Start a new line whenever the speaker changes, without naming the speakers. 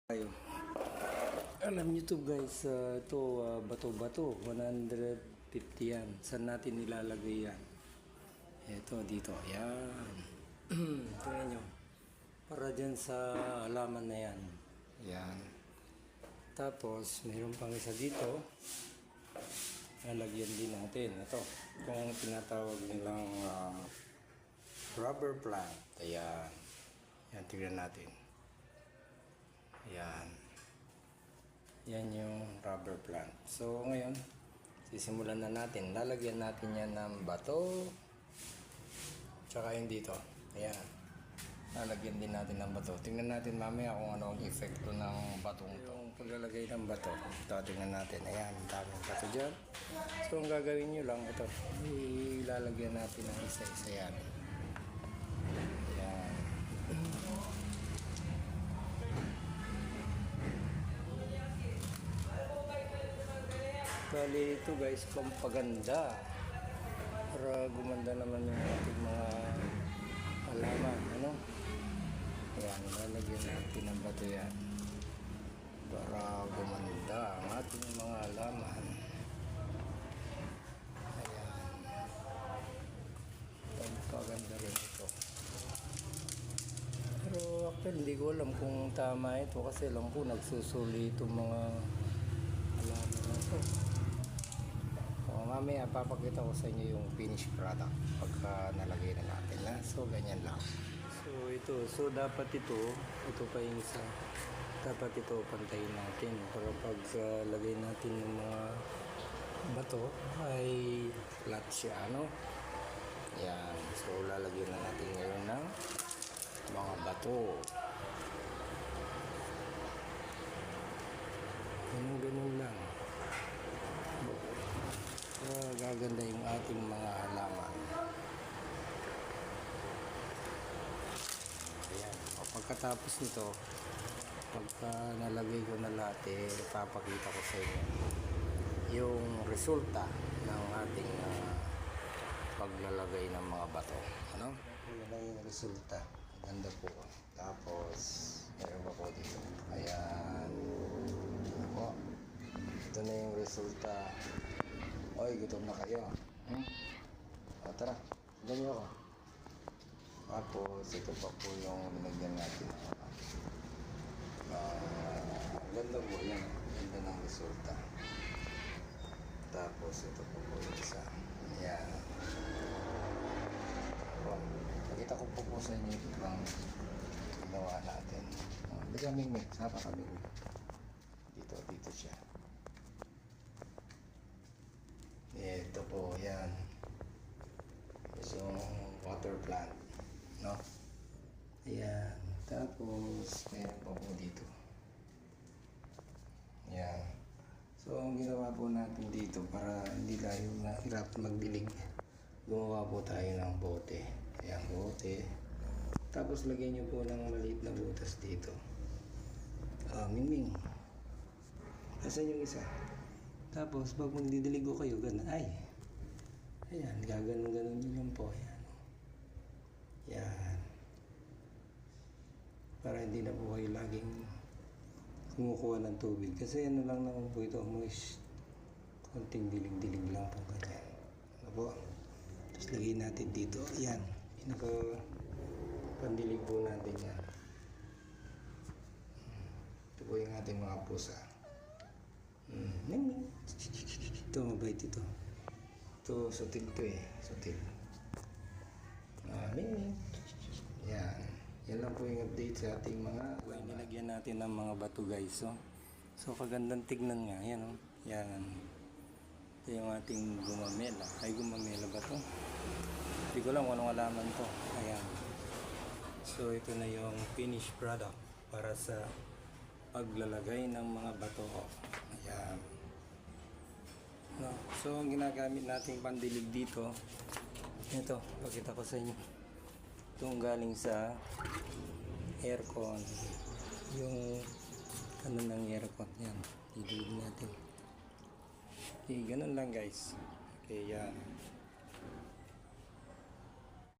Tayo. Alam nyo to guys, ito bato-bato, 150 yan. Saan natin nilalagay yan? Ito, dito. Yan. Tingnan nyo. Para dyan sa halaman na yan. Yan. Tapos, mayroon pang isa dito. Lalagyan din natin. Ito. Kung tinatawag nilang rubber plant. Ayan. Yan, tignan natin. Ayan. Yan yung rubber plant. So, ngayon, sisimulan na natin. Lalagyan natin yan ng bato. Tsaka yung dito. Ayan. Lalagyan din natin ng bato. Tingnan natin mamaya kung ano ang epekto ng batong ito. Yung paglalagay ng bato. Ito, tingnan natin. Ayan, daming bato dyan. So, ang gagawin nyo lang, ito. Ilalagyan natin ng isa-isa yan. Ayan. Bali ito guys, pampaganda para gumanda naman yung ating mga halaman, ano? Ayan, lalagyan natin ng bato yan para gumanda ang ating mga halaman. Ayan, pampaganda rin ito. Pero actually hindi ko alam kung tama ito kasi alam ko nagsusuli itong mga halaman na ito. Mamaya papakita ko sa inyo yung finished product pagka nalagay na natin na. So ganyan lang. So ito, dapat ito pa yung isa. Dapat ito pantayin natin para pag lagay natin ng mga bato ay flat siya, ano? Yan. So lalagyan na natin ngayon ng mga bato. Ganun lang. Gaganda yung ating mga halaman. Ayan. O pagkatapos nito, pagka nalagay ko na lahat, papakita ko sa inyo yung resulta ng ating paglalagay ng mga bato. Ano? Yan lang yung resulta. Ganda po. Tapos, meron ako dito. Ayan. Ako. Ito na yung resulta. Oy, gutom na kayo. O, tara. Ganyan ako. Tapos, ito pa po yung linagyan natin. Ganda po yan. Ganda ng resulta. Tapos, ito po po yung isa. Ayan. O, nakita ko po sa inyo ito bang ginawa natin. Bigaming mix. Sapa kami. Dito siya. Ito po, yan. Yung water plant, no? Ayan. Tapos, mayroon pa po dito. Ayan. So, ang ginawa po natin dito para hindi tayo mahirap magdilig, gumawa po tayo ng bote. Ayan, bote. Tapos, lagyan nyo po ng maliit na butas dito. Mingming. Asan yung isa? Tapos, pag magdidilig ko kayo, gano'n, ayan, gaganon-ganon nyo lang po, ayan. Yan. Para hindi na po kayo laging kumukuha ng tubig. Kasi ano lang naman po ito, moist. Konting dilig-dilig lang po, ganyan. Ano po? Tapos, lagyan natin dito, ayan. Pandilig po natin yan. Ito po yung ating mga pusa. Ito, mabait ito. Ito, sutil to sutil. Yan. Yan lang po yung update sa ating mga nilagyan natin ng mga bato guys. So kagandang tignan nga. Yan, yan. Ito yung ating gumamela. Ay, gumamela ba to? Hindi ko lang kung anong alaman to. Ayan. So ito na yung finished product para sa paglalagay ng mga bato. Ayan. No. So, ang ginagamit nating pandilig dito, ito, pakita ko sa inyo. Itong galing sa aircon. Yung ano ng aircon. Yan. Didilig natin. Okay, ganun lang guys. Okay, yan.